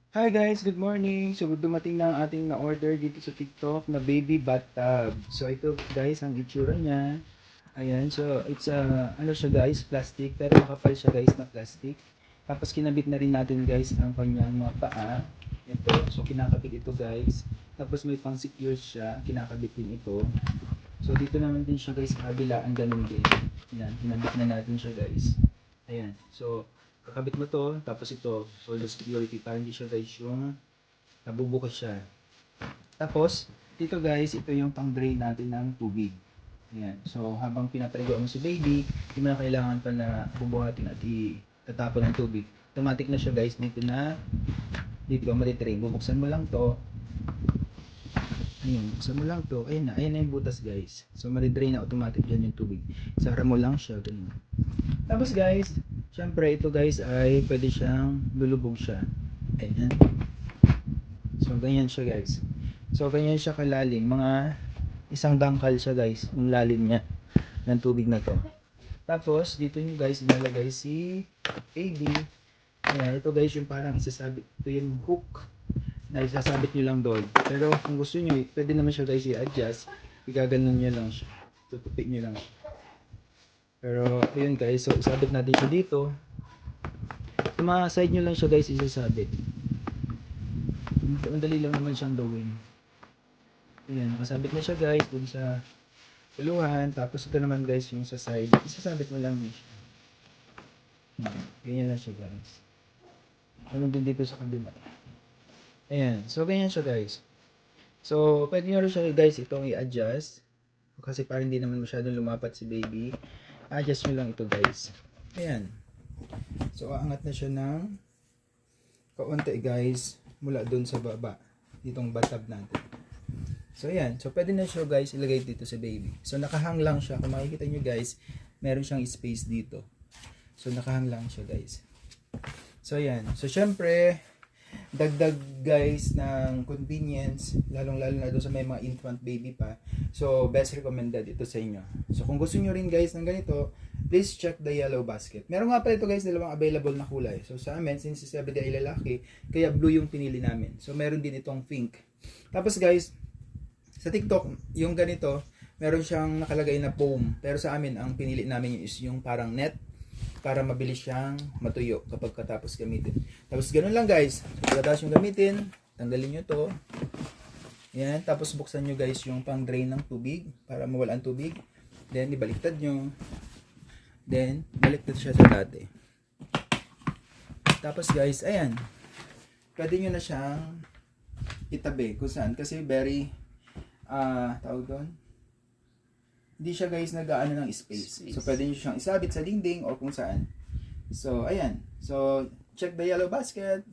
Hi guys, good morning. So dumating na ang ating na-order dito sa TikTok na baby bathtub. So ito guys ang itsura niya. Ayan, so it's ano siya guys, plastic pero makapal siya guys na plastic. Tapos kinabit na rin natin guys ang kanyang mga paa. Ito, so kinakabit ito guys. Tapos may pang secure siya, kinakabit din ito. So dito naman din siya guys sa kabila, ang ganun din. Ayan, kinabit na natin siya guys. Ayan, so kakabit mo to, tapos ito for the security para hindi siya guys yung nabubukas siya. Tapos dito guys, ito yung pang drain natin ng tubig. Ayan, so habang pinapaliguan mo si baby, hindi mo na kailangan pa na bubuhatin at itatapon ng tubig. Automatic na siya guys, dito ka matitrain. Bubuksan mo lang to. Ayun, buksan mo lang to. Ayun na yung butas guys. So matidrain na automatic dyan yung tubig. Sara mo lang siya, ganun. Tapos guys, syempre ito guys ay pwede siyang lulubog siya. Ayan. So ganyan siya guys. So ganyan siya kalalim. Mga isang dangkal siya guys. Yung lalim niya ng tubig na to. Tapos dito nyo guys ilalagay si AB. Ayan, ito guys yung parang isasabit. Ito yung hook na isasabit nyo lang doon. Pero kung gusto nyo, pwede naman siya guys i-adjust. Igaganon nyo lang siya. Tutupik nyo lang siya. Pero ayun guys, so isabit natin siya dito. Sa mga side nyo lang siya guys isasabit. Madali lang naman siyang gawin. Ayan, nakasabit na siya guys dun sa puluhan. Tapos ito naman guys yung sa side. Isasabit mo lang siya. Ganyan lang siya guys. Ano din dito sa kabila. Ayan, so ganyan siya guys. So pwede nyo rin siya guys itong i-adjust. Kasi parang hindi naman masyadong lumapat si baby. Adjust nyo lang ito guys. Ayan. So aangat na siya ng kaunti guys mula dun sa baba. Ditong bathtub natin. So ayan, so pwede na siya guys ilagay dito sa baby. So nakahang lang siya. Kung makikita nyo guys, meron siyang space dito. So nakahang lang siya guys. So ayan, so syempre dagdag guys ng convenience, lalong lalo na doon sa may mga infant baby pa. So best recommended ito sa inyo. So kung gusto nyo rin guys ng ganito, please check the yellow basket. Meron nga pala ito guys, dalawang available na kulay. So sa amin, since si everyday ay lalaki, kaya blue yung pinili namin. So meron din itong pink. Tapos guys, sa TikTok, yung ganito, meron siyang nakalagay na foam. Pero sa amin, ang pinili namin is yung parang net para mabilis siyang matuyo kapag katapos gamitin. Tapos ganun lang guys. So, pagkatapos yung gamitin, tanggalin nyo to. Yan. Tapos buksan nyo guys yung pang drain ng tubig para mawala ang tubig. Then, ibaliktad nyo. Then, baliktad siya sa dati. Tapos guys, ayan. Pwede nyo na siyang itabi. Kung saan? Kasi very tawag doon, hindi siya guys nag-aano ng space. So pwede nyo siyang isabit sa dingding or kung saan. So ayan. So check the yellow basket.